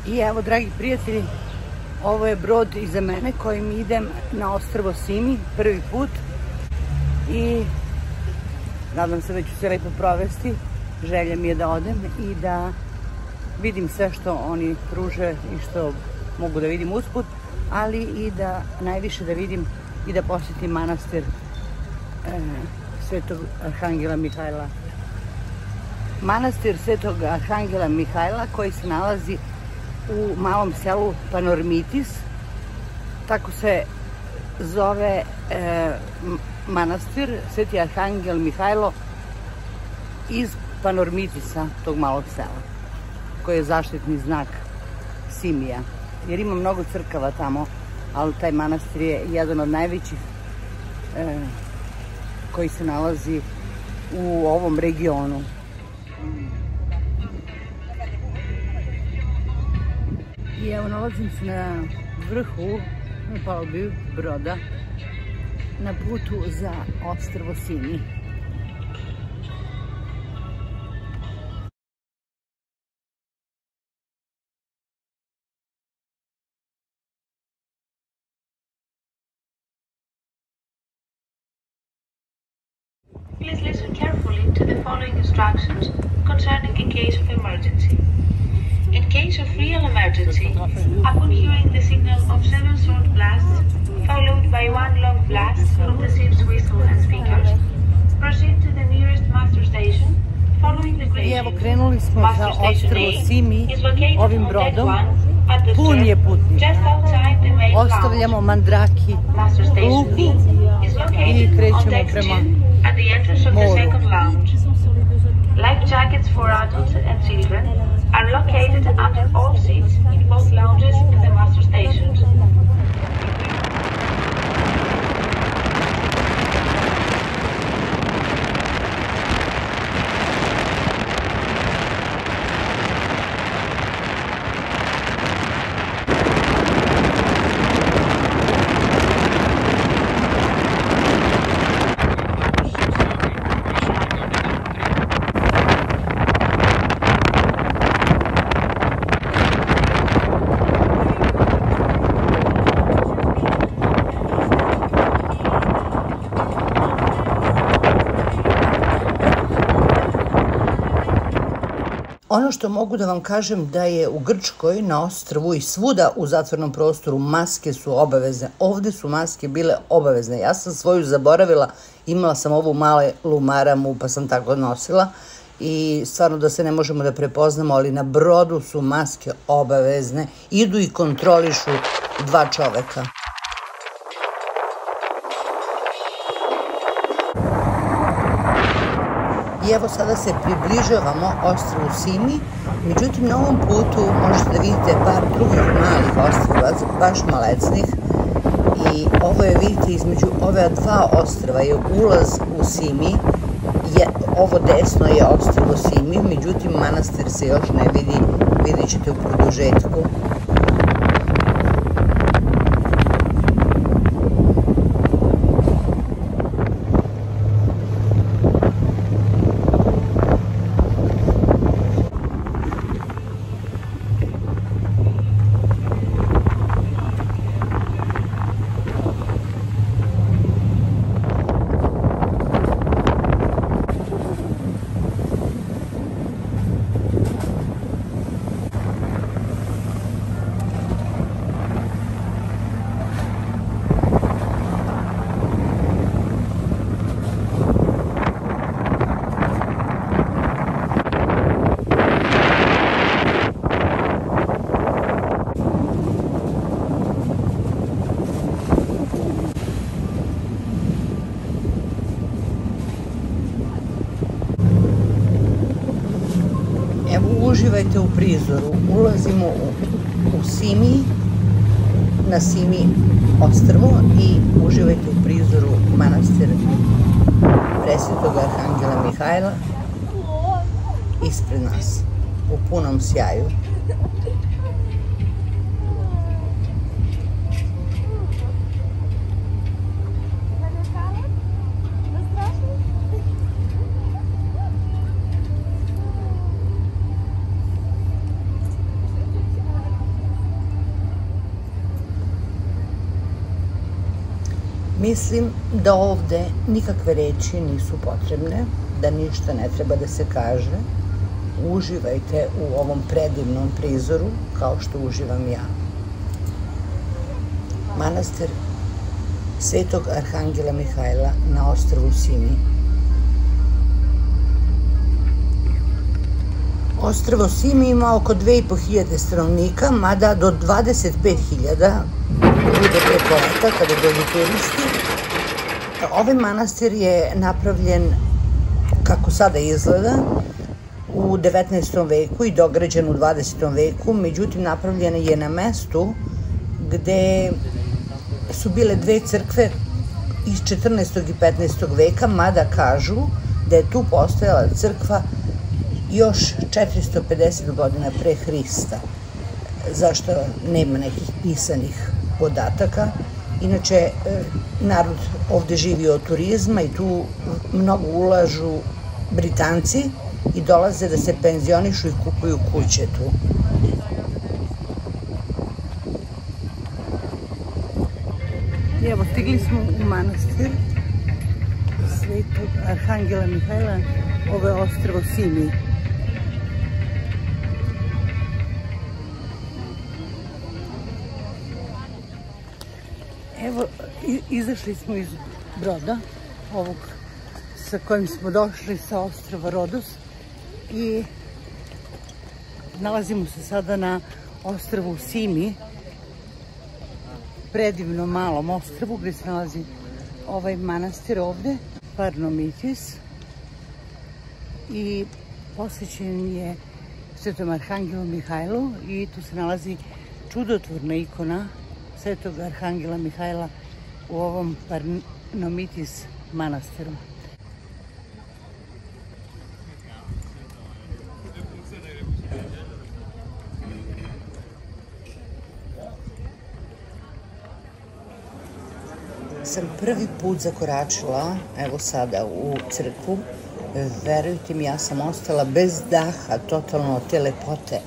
I evo, dragi prijatelji, ovo je brod iza mene kojim idem na ostrvo Simi prvi put i nadam se da ću se lepo provesti. Želja mi je da odem i da vidim sve što oni pruže i što mogu da vidim usput, ali i da najviše da vidim i da posjetim manastir Svetog Arhangela Mihajla. Manastir Svetog Arhangela Mihajla koji se nalazi u malom selu Panormitis, tako se zove manastir Sveti Arhangel Mihajlo iz Panormitisa, tog malog sela, koji je zaštitni znak Simija, jer ima mnogo crkava tamo, ali taj manastir je jedan od najvećih koji se nalazi u ovom regionu. I evo, nalazim se na vrhu, na palubi broda, na putu za ostrvo Simi. Please listen carefully to the following instructions concerning a case of emergency. In case of real emergency, upon hearing the signal of 7 short blasts, followed by 1 long blast from the ship's whistle and speakers, proceed to the nearest master station, following the green. I evo, krenuli smo za ostrvo Simi ovim brodom. Pun je putnika. Ostavljamo Mandraki luku i krećemo prema moru. Life jackets for adults and children are located under all seats in both lounges and the master stations. Ono što mogu da vam kažem da je u Grčkoj, na ostrvu i svuda u zatvornom prostoru maske su obavezne. Ovde su maske bile obavezne. Ja sam svoju zaboravila, imala sam ovu malu maramu pa sam tako nosila i stvarno da se ne možemo da prepoznamo, ali na brodu su maske obavezne. Idu i kontrolišu 2 čoveka. I evo, sada se približavamo ostrvu Simi, međutim na ovom putu možete da vidite par drugih malih ostrva, baš malecnih, i ovo je, vidite, između ove 2 ostrva je ulaz u Simi, ovo desno je ostrvo Simi, međutim manastir se još ne vidi, vidjet ćete u produžetku. Uživajte u prizoru. Ulazimo u Simi, na Simi ostrvo, i uživajte u prizoru manastir Presvetog Arhangela Mihajla ispred nas, u punom sjaju. Mislim da ovde nikakve reči nisu potrebne, da ništa ne treba da se kaže. Uživajte u ovom predivnom prizoru kao što uživam ja. Manastir Svetog Arhangela Mihajla na ostrvu Simi. Ostrvo Simi ima oko 2500 stanovnika, mada do 25.000 bude preko leta kada dođu turisti. Ovaj manastir je napravljen kako sada izgleda u 19. veku i dograđen u 20. veku, međutim napravljen je na mestu gde su bile dve crkve iz 14. i 15. veka, mada kažu da je tu postojala crkva još 450 godina pre Hrista, zašto nema nekih pisanih podataka. Inače, narod ovde živi od turizma i tu mnogo ulažu Britanci i dolaze da se penzionišu i kupuju kuće tu. Evo, stigli smo u manastir Svetog Arhangela Mihajla, ovo je ostrvo Simi. Evo, izašli smo iz broda, ovog sa kojim smo došli sa ostrva Rodos i nalazimo se sada na ostrvu Simi, predivnom malom ostrvu gde se nalazi ovaj manastir ovde, Parnomitis, i posvećen je Svetom Arhangelu Mihajlu i tu se nalazi čudotvorna ikona Svetog Arhangela Mihajla u ovom Parnomitis manastiru. Sam prvi put zakoračila, evo sada, u crkvu. Verujte mi, ja sam ostala bez daha, totalno od te lepote.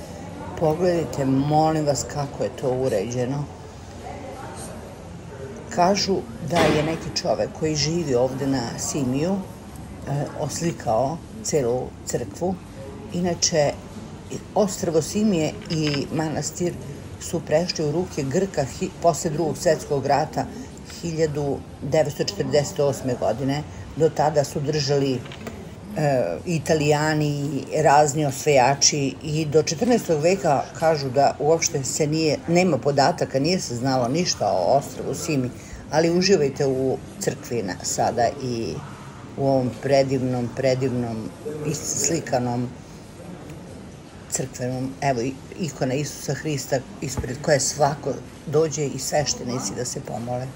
Pogledajte, molim vas, kako je to uređeno. Kažu da je neki čovek koji živi ovde na Simiju oslikao celu crkvu. Inače, ostrvo Simije i manastir su prešli u ruke Grka posle Drugog svetskog rata 1948. godine. Do tada su držali Italijani i razni osvajači i do 14. veka kažu da uopšte se nema podataka, nije se znalo ništa o ostrvu Simi, ali uživajte u crkvi sada i u ovom predivnom slikanom crkvenom, evo, ikona Isusa Hrista ispred koje svako dođe i sveštenici da se pomole.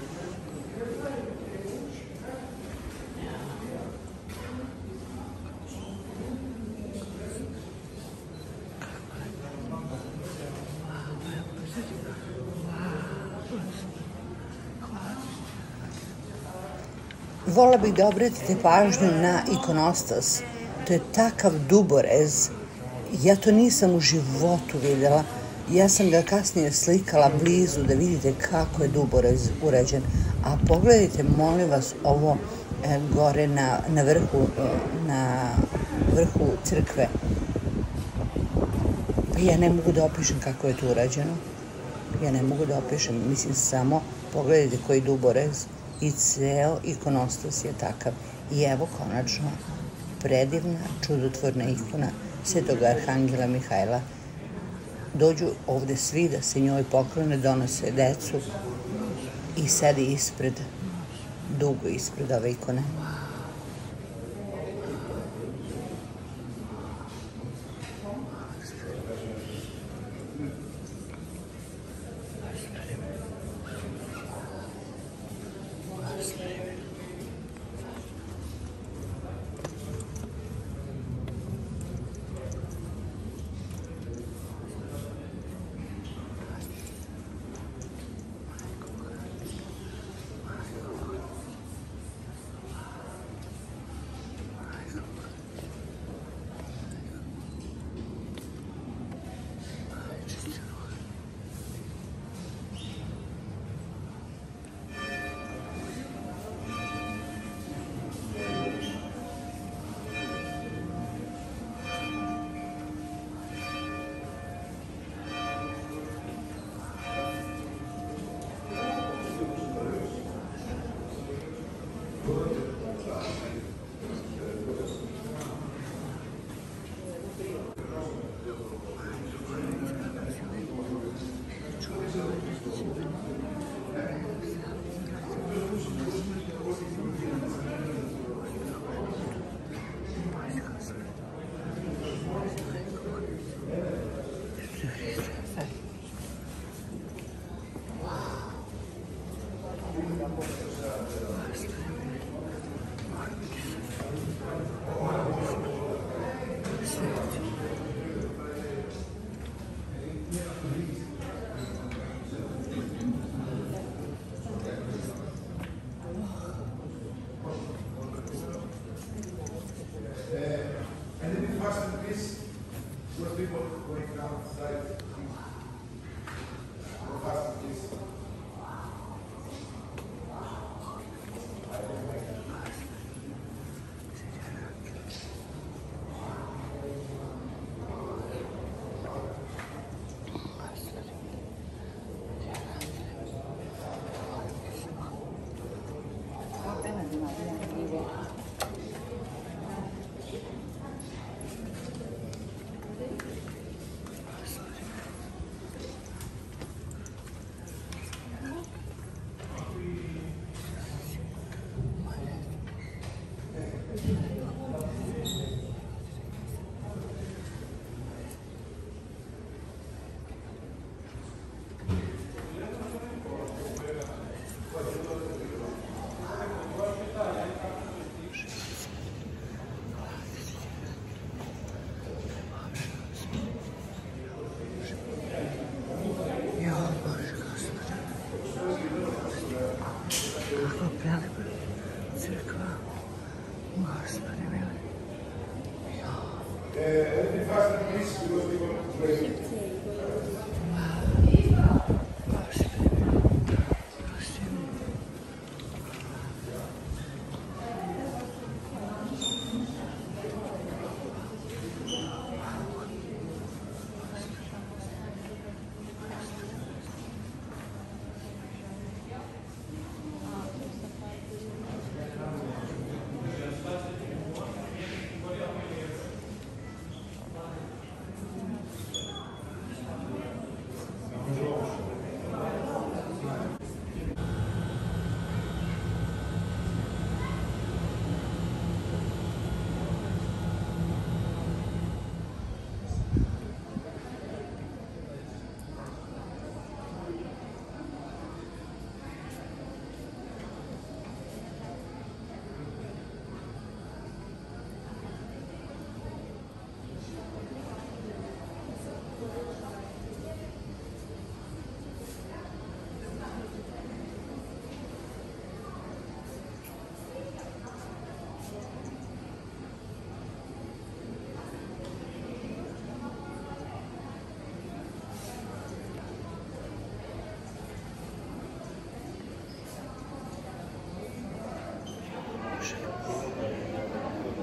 Vola bih da obratite pažnju na ikonostas. To je takav duborez. Ja to nisam u životu videla. Ja sam ga kasnije slikala blizu da vidite kako je duborez urađen. A pogledajte, molim vas, ovo gore na vrhu crkve. Ja ne mogu da opišem kako je to urađeno. Ja ne mogu da opišem, mislim, samo pogledajte koji duborez. I ceo ikonostas je takav. I evo, konačno, predivna, čudotvorna ikona Svetog Arhangela Mihajla. Dođu ovde svi da se njoj poklone, donose decu i sedi ispred, dugo ispred ove ikone.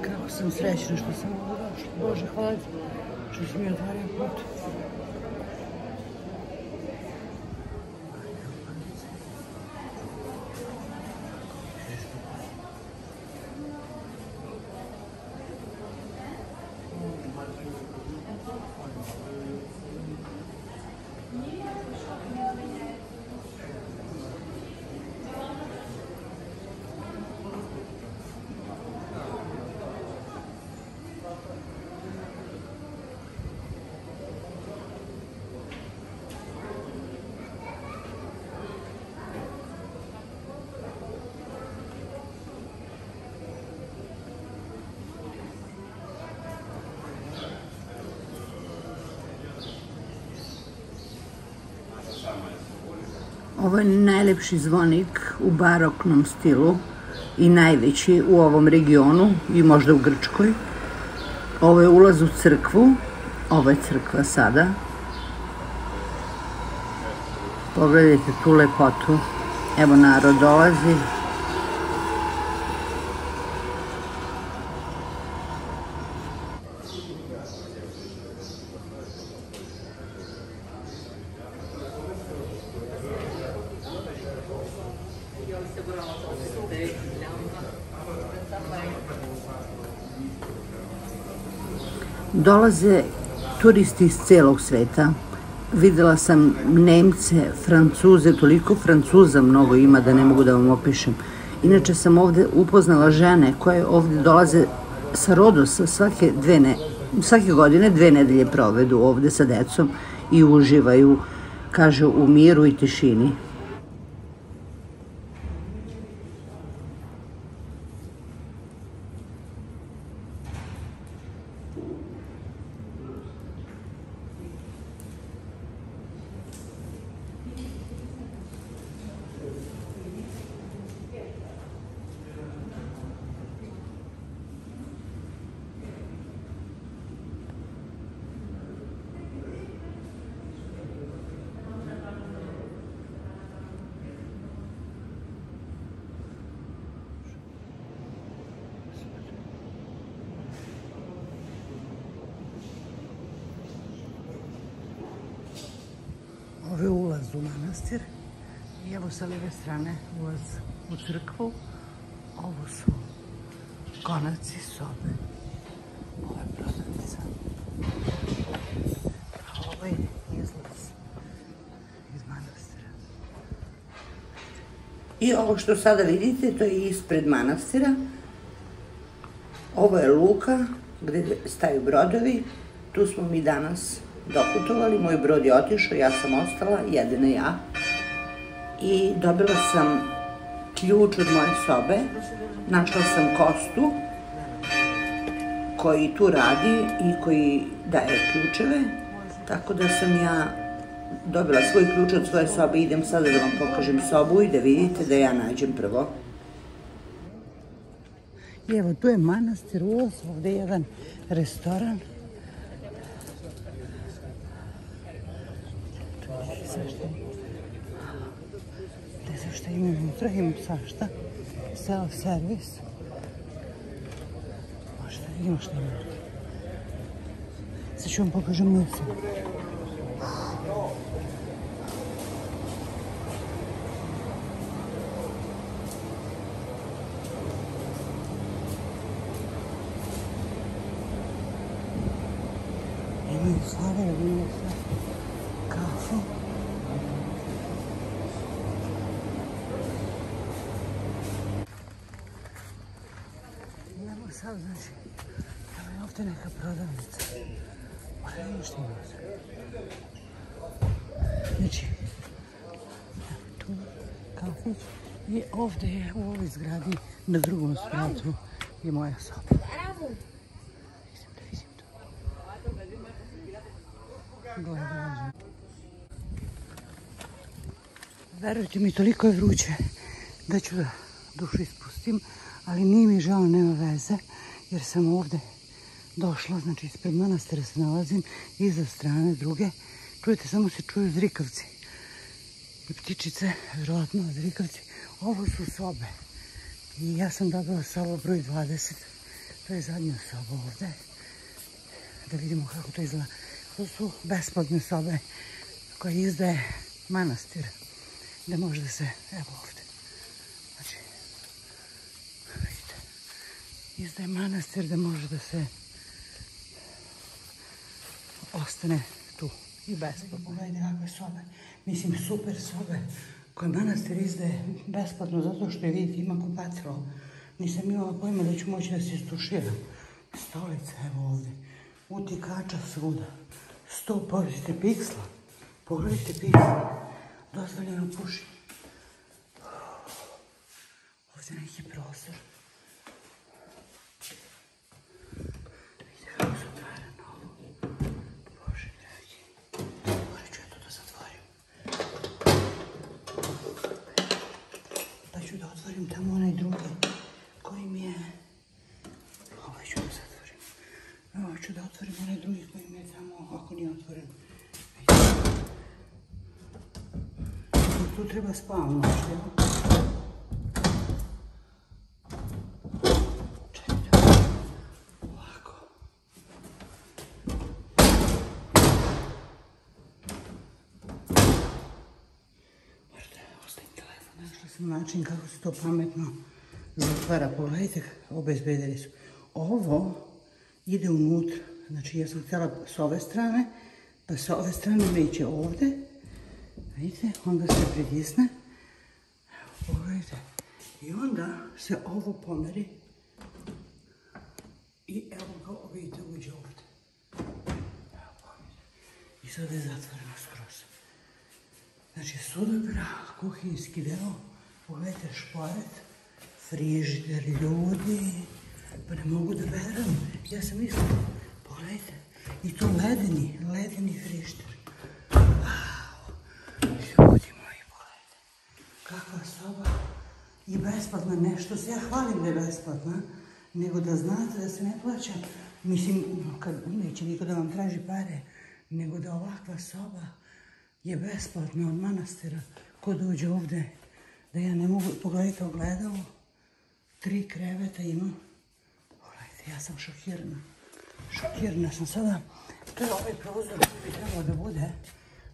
Kako sam srećna što sam ovdje došla. Bože, hvala ti što si mi otvorio put. Ovo je najlepši zvonik u baroknom stilu i najveći u ovom regionu i možda u Grčkoj. Ovo je ulaz u crkvu, ovo je crkva sada. Pogledajte tu lepotu. Evo narod dolazi. Dolaze turisti iz celog sveta. Videla sam Nemce, Francuze, toliko Francuza mnogo ima da ne mogu da vam opišem. Inače sam ovde upoznala žene koje ovde dolaze sa Rodosa svake godine 2 nedelje provedu ovde sa decom i uživaju, kažu, u miru i tišini. Ovo je ulaz u manastir i evo sa lijeve strane ulaz u crkvu. Ovo su konaci sobe. Ovo je prodavnica. A ovo je izlaz iz manastira. I ovo što sada vidite, to je ispred manastira. Ovo je luka gde staju brodovi. Tu smo mi danas doputovali, moj brod je otišao, ja sam ostala, jedina ja. I dobila sam ključ od moje sobe, našla sam Kostu koji tu radi i koji daje ključeve, tako da sam ja dobila svoj ključ od svoje sobe. Idem sada da vam pokažem sobu i da vidite da ja nađem prvo. I evo, tu je manastir ulaz, ovdje je jedan restoran. Ne znam šta ima unutra, imam svašta. Self-servis. Možda vidimo šta ima. Sad ću vam pokažem mjesto. Imaju slavere, imaju sve. Kafu. Idemo sad, znači, evo je ovdje neka prodavnica. Možda vidim što ima sve. Znači, tu kafić i ovdje je u ovoj zgradi na drugom spratu je moja soba. Verujte mi, toliko je vruće da ću da dušu ispustim, ali nije mi žao, nema veze, jer sam ovdje došla, znači ispred manastira se nalazim, iza strane druge. Čujete, samo se čuju zrikavci i ptičice, vjerojatno zrikavci. Ovo su sobe i ja sam dobila sobu broj 20, to je zadnja soba ovdje. Da vidimo kako to izgleda. To su besplatne sobe koje izdaje manastir, da može da se, evo ovdje, znači, vidite, izdaje manastir da može da se ostane tu i besplatno. Pogledajte kakve sobe, mislim super sobe koje manastir izdaje besplatno zato što je, vidite, ima kupatilo. Nisam imala pojma da ću moći da se istuširam. Stolica, evo ovdje, utikača svuda. 100 pogledajte piksla, pogledajte piksla, dozvoljeno pušenje. Ovdje neki prostor. Vidite kako se otvara novo. Bože dragi, morat ću ja to da zatvorim. Pa ću da otvorim tamo onaj drugi koji mi je... Ovaj ću da zatvorim. Evo ću da otvorim onaj drugi koji mi je tamo, ako nije otvoren. Tu treba spavno, što je? Čekaj, ovako. Možda ostavim telefon, našla sam način kako se to pametno zatvara. Pogledajte, obezbedili su. Ovo ide unutra, znači ja sam htjela s ove strane, pa sa ove strane me iće ovdje. Vidite, onda se pritisne. Evo, pogledajte. I onda se ovo pomeri. I evo ga, vidite, uđe ovdje. Evo, pogledajte. I sada je zatvoreno skroz. Znači, sudobra, kuhinjski deo. Pogledajte, šporet, frižider, ljudi. Pa ne mogu da verujem. Ja sam mislila, pogledajte. I to ledeni frižider. Ljudi moji, pogledajte, kakva soba i besplatna, nešto se ja hvalim da je besplatna, nego da znate da se ne plaća, mislim, neće niko da vam traži pare, nego da ovakva soba je besplatna od manastira, ko dođe ovdje, da ja ne mogu, pogledajte ogledalo, 3 kreveta imam, pogledajte, ja sam šokirana sam sada, to je ovaj prozor koji bi trebalo da bude,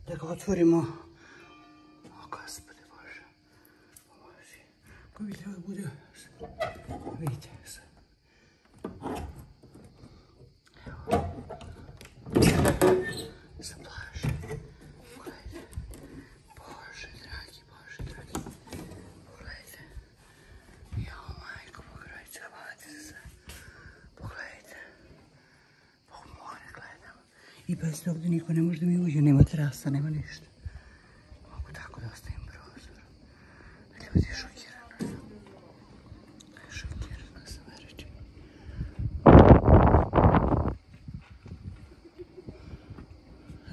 da ga otvorimo. Gospode Bože, pomozi. Koji bi trebalo da bude, vidite se. Evo. Sa plaže. Pogledajte. Bože dragi. Pogledajte. Jao majko, pogledajte, hvalite se sve. Pogledajte. Bog more gledam. I pazite, ovdje niko ne može da mi uđe, nema terasa, nema ništa. Mogu tako da ostavim prozor. Ljudi, šokirana sam, verujte mi.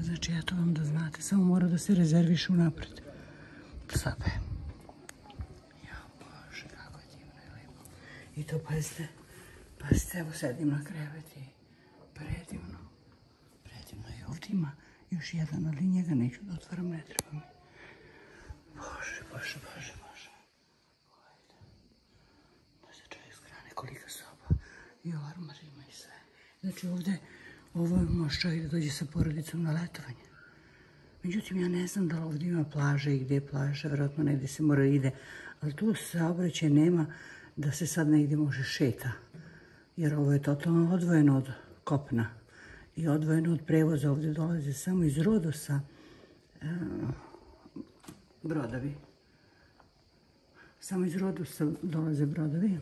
Znači, ja to vam da znate, samo mora da se rezerviše unapred. Sobe. Ja, Bože, kako je divno i lijepo. I to, pazite, Pazite, evo sedim na krevet i predivno. Predivno i ovdje ima još jedan, ali njega neću da otvaram, ne treba mi. Bože. Da se čovjek skrane, kolika soba. I ormar ima i sve. Znači ovdje, ovo može čovjek da dođe sa porodicom na letovanje. Međutim, ja ne znam da li ovdje ima plaža i gdje je plaža, vjerojatno negdje se mora ide. Ali tu saobraćaj nema da se sad negdje može šeta. Jer ovo je totalno odvojeno od kopna i odvojeno od prevoza. Ovdje dolaze samo iz Rodosa brodovi. Samo iz Rodosa dolaze brodovi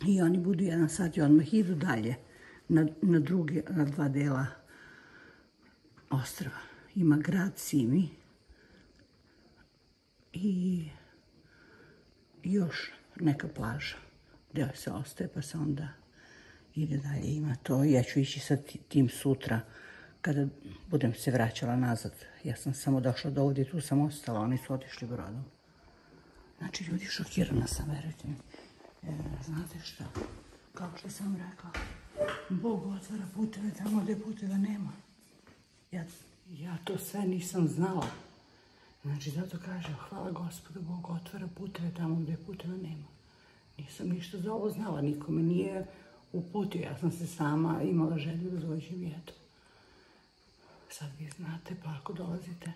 i oni budu 1 sat i odmah idu dalje na dva dela ostrva. Ima grad Simi i još neka plaža gdje se ostaje pa se onda ide dalje. Ima to. Ja ću ići sa tim sutra kada budem se vraćala nazad. Ja sam samo došla do ovdje, tu sam ostala, oni su otišli brodom. Znači, ljudi, šokirana sam, verujte mi. Znate šta? Kao što sam rekla, Bog otvara puteve tamo gdje puteva nema. Ja to sve nisam znala. Znači, zato kažem, hvala Gospodu, Bog otvara puteve tamo gdje puteva nema. Nisam ništa za ovo znala, niko me nije uputio. Ja sam se sama imala želju da dođem i eto. Sad vi znate, pa ako dolazite.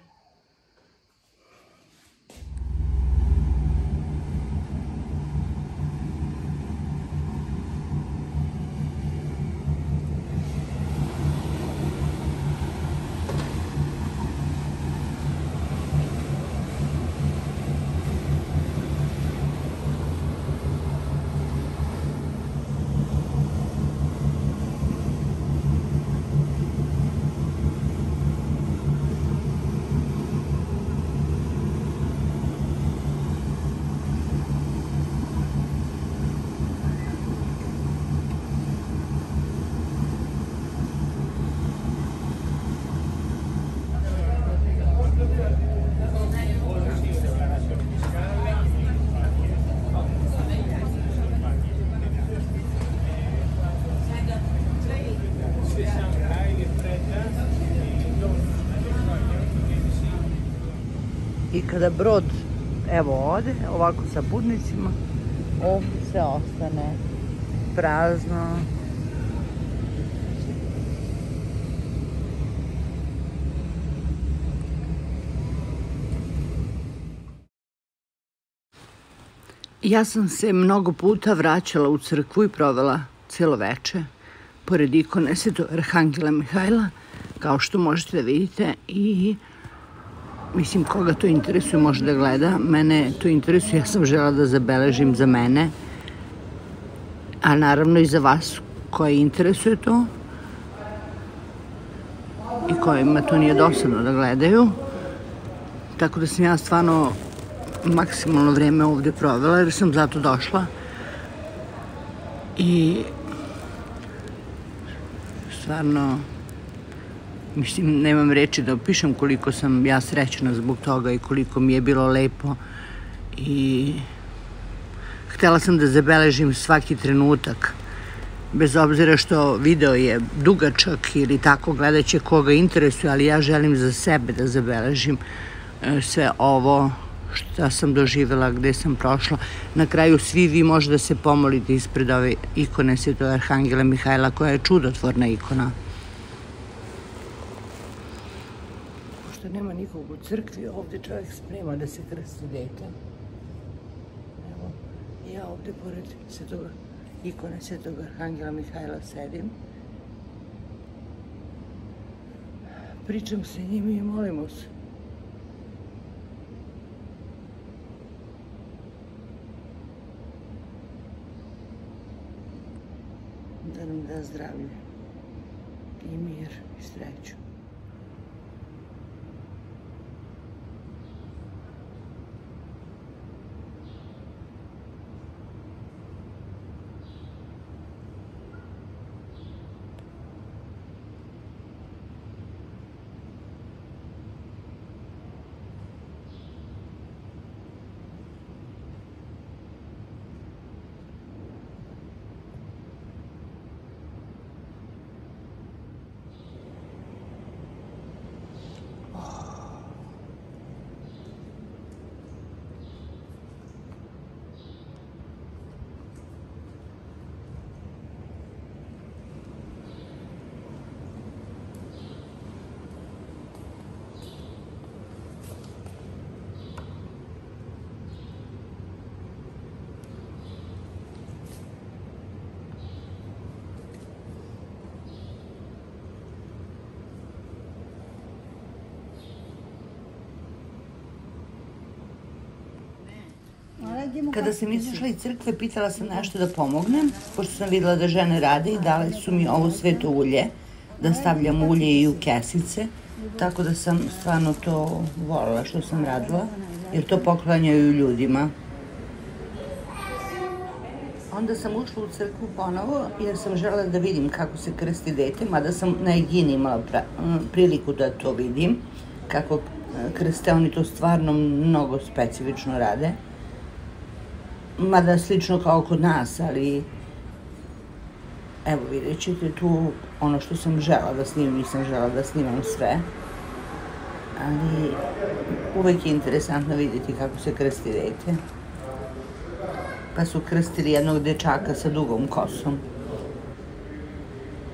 I kada brod, evo ode, ovako sa putnicima, ovdje se ostane prazno. Ja sam se mnogo puta vraćala u crkvu i provela cijelo veče pored ikone Svetog Arhangela Mihajla, kao što možete da vidite, i mislim, koga to interesuje može da gleda. Mene to interesuje, ja sam želela da zabeležim za mene, a naravno i za vas koji interesuje to i kojima to nije dosadno da gledaju. Tako da sam ja stvarno maksimalno vrijeme ovdje provela jer sam zato došla i stvarno, mislim, nemam reči da opišem koliko sam ja srećna zbog toga i koliko mi je bilo lepo i htjela sam da zabeležim svaki trenutak, bez obzira što video je dugačak ili tako, gledat će koga interesuje, ali ja želim za sebe da zabeležim sve ovo što sam doživjela, gdje sam prošla. Na kraju svi vi možete da se pomolite ispred ove ikone Svetog Arhangela Mihajla, koja je čudotvorna ikona. Pošto nema nikog u crkvi, ovdje čovjek sprema da se krsti dete. Evo, ja ovdje pored ikone Svetog Arhangela Mihajla sedim. Pričam se njim i molimo se. Da nam da zdravlje i mir i sreću. Kada sam izašla iz crkve, pitala sam nešto da pomognem, pošto sam videla da žene rade i dale su mi ovo sveto ulje, da stavljam ulje i u kesice, tako da sam stvarno to voljela što sam radila, jer to poklanjaju ljudima. Onda sam ušla u crkvu ponovo, jer sam želela da vidim kako se krsti dete, mada sam na Egini imala priliku da to vidim, kako krste, oni to stvarno mnogo specifično rade. Mada slično kao kod nas, ali evo vidjet ćete tu ono što sam žela da snimam, nisam žela da snimam sve, ali uvek je interesantno vidjeti kako se krsti dete. Pa su krstili jednog dečaka sa dugom kosom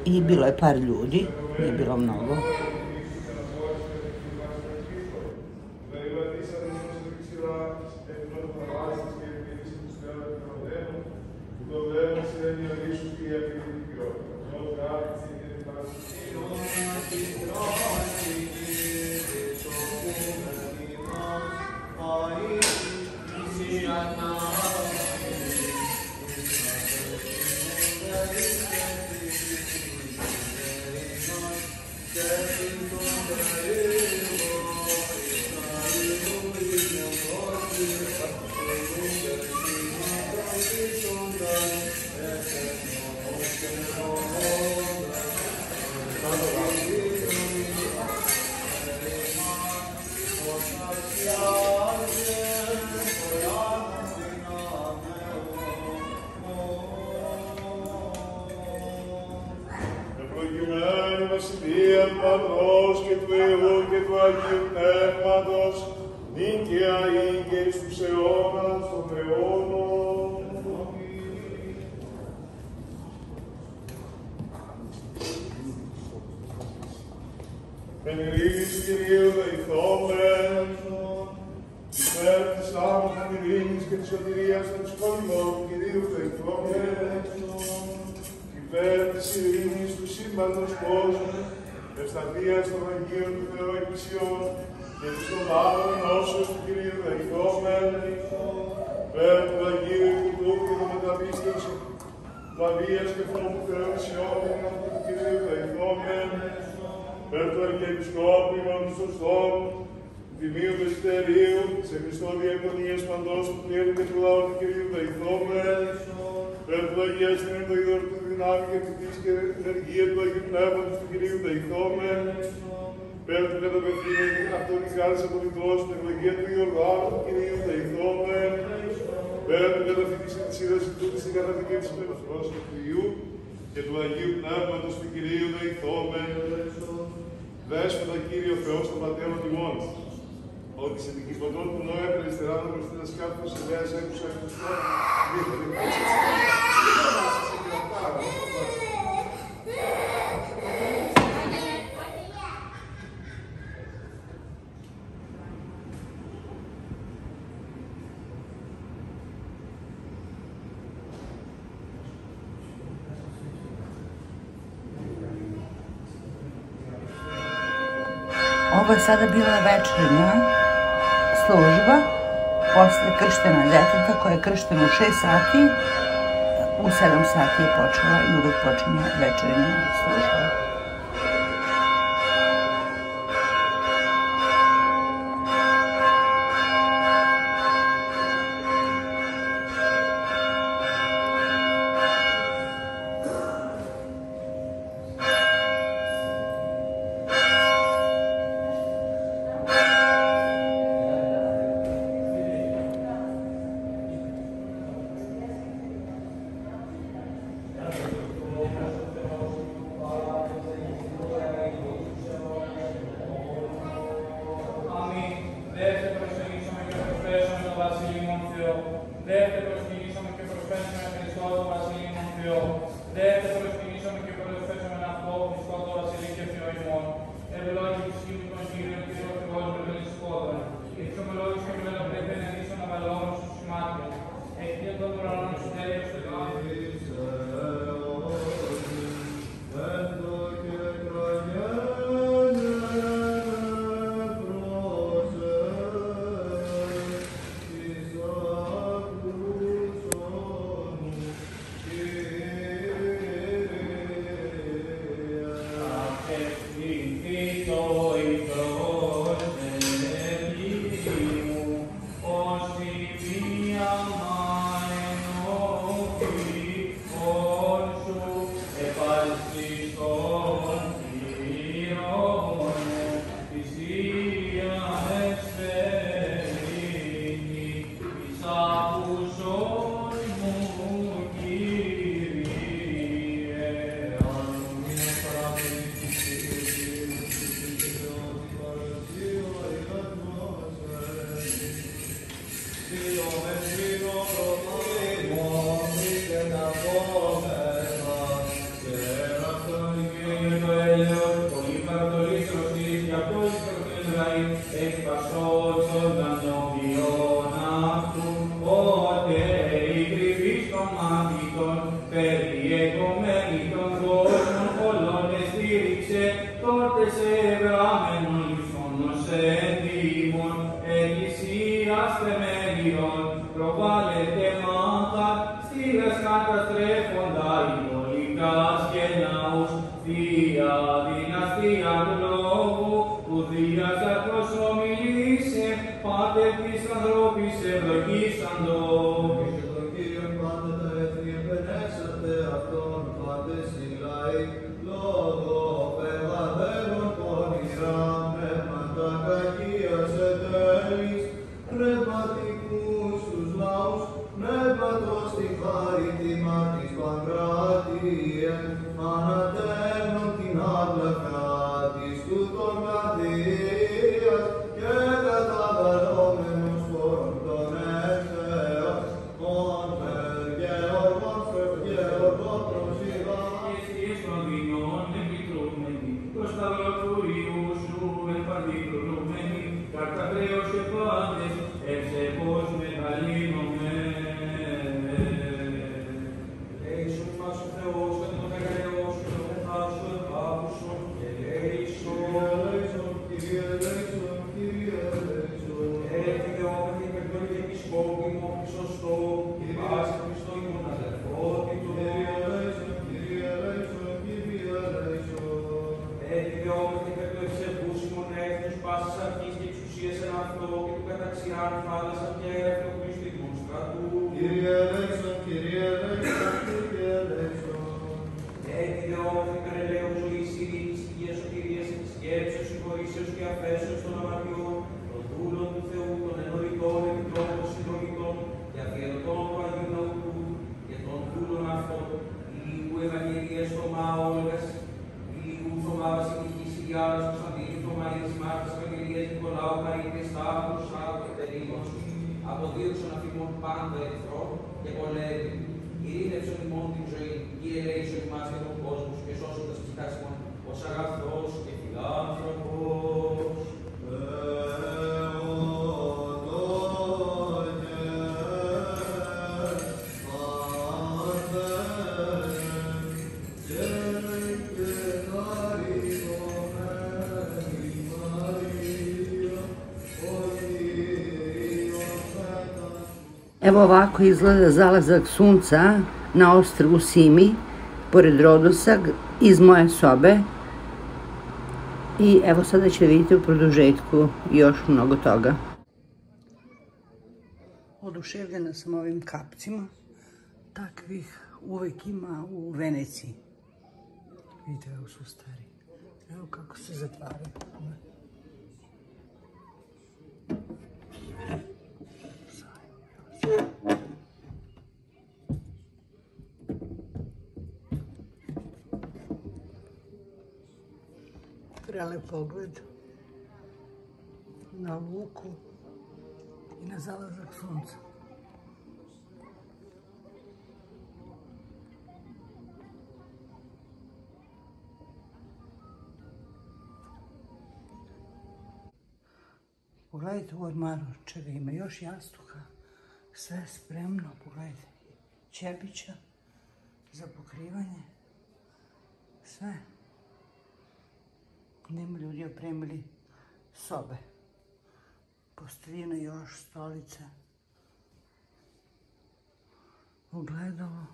i bilo je par ljudi, nije bilo mnogo. Πατρός και του Υιού και του Αγίου Πνεύματος, νίκαια ή και εις τους αιώνας των αιώνων. Εν ειρήνης του Κυρίου δεηθόμεν, υπέρ της άμμος των ειρήνης και της σωτηρίας των σχολικών του Κυρίου δεηθόμεν, υπέρ της ειρήνης του σύμπαντος κόσμου, ευσταθίας των Αγίων του Θεού Εκκλησιών και της των άλλων νόσεως του Κυρίου δεηθόμεν, υπέρ του Αγίου Οικουτού και των μεταπίστεως λαβίας και φόβου Θεού Ισιώπηνα του Κυρίου δεηθόμεν, υπέρ του Αρχιεπισκόπου ημών του σωστών, του Τιμίου Δεσιτερίου, σε Χριστώ διακονίας παντός του πλήρου και του λαού του Κυρίου δεηθόμεν, υπέρ του Αγιαστήνου το είδωρ του δυνάμει και της και ενεργία του Αγίου Πνεύματος του Κυρίου δεηθόμεν, υπέρ του καταπευθύνου αυτοδικάρης απολυτός, την ευλογία του Ιορδάνου του Κυρίου δεηθόμεν, υπέρ του καταφυτής της είδας του της καταφυγή της Πνεύματος του Υιού και του Αγίου Πνεύματος του Κυρίου δεηθόμεν, Δέσποτα Κύριο Θεός των Πατέρων ημών, ότι σε την κυσποτών του Νόε περιστερά να προσθέτας κάποιους ιδέες έκουσα εκ του Ovo je sada bila večernja služba posle krštena deteta koja je krštena u 6 sati. U 7 sati je počela i uvek počinje večernja služba. Αποδίωξον αφήμων πάντα εχθρό και πολέμη. Ειρήνευσον ημών την ζωή, ή ελέησον ημάς και τον κόσμο και σώσοντας ψυχάς ημών, ως αγαθός και φιλάνθρωπος. Evo ovako izgleda zalazak sunca na ostrvu Simi, pored Rodosa, iz moje sobe. I evo sada ćete vidjeti u produžetku još mnogo toga. Oduševljena sam ovim kapcima. Takvih uvek ima u Veneciji. Vidite, evo su stari. Evo kako se zatvaraju. Prelep pogled na luku i na zalazak sunca. Pogledajte u ormaru čega ima, još jastuka, sve spremno, pogledajte, ćepića za pokrivanje, sve. Nema ljudi opremili sobe, posteljine još, stolice, ogledalo.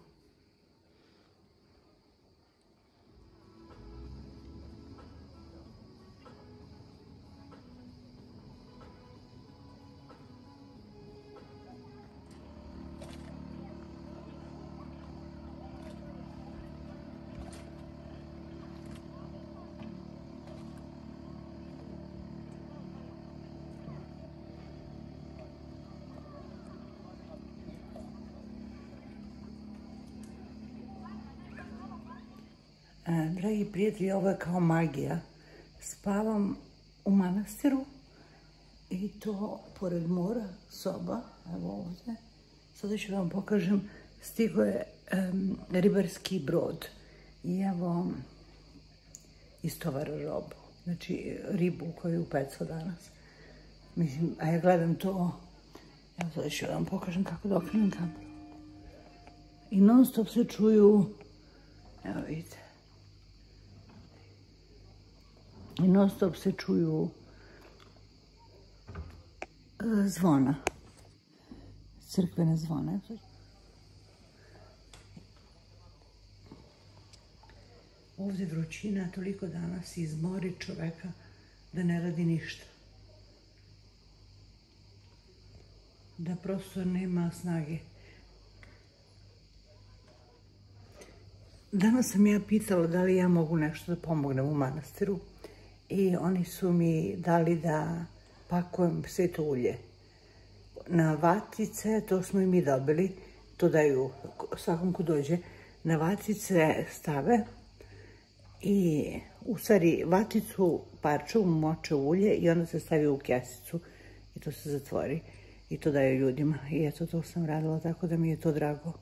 Dragi prijatelji, ovo je kao magija. Spavam u manastiru i to pored mora, soba, evo ovdje. Sada ću vam pokažem, stigo je ribarski brod i evo istovara robu, znači ribu koju je upecao danas. Mislim, a ja gledam to. Evo sad ću vam pokažem kako da okrenem kameru. I non stop se čuju, evo vidite. I non stop se čuju zvona. Crkvene zvone. Ovdje vrućina toliko danas izmori čoveka da ne radi ništa. Da prosto nema snage. Danas sam ja pitala da li ja mogu nešto da pomognem u manastiru i oni su mi dali da pakujem sveto ulje. Na vatice, to smo i mi dobili, to daju svakom ko dođe, na vatice stave i u stvari vaticu parču moče ulje i onda se stavi u kesicu i to se zatvori i to daju ljudima. I eto, to sam radila, tako da mi je to drago.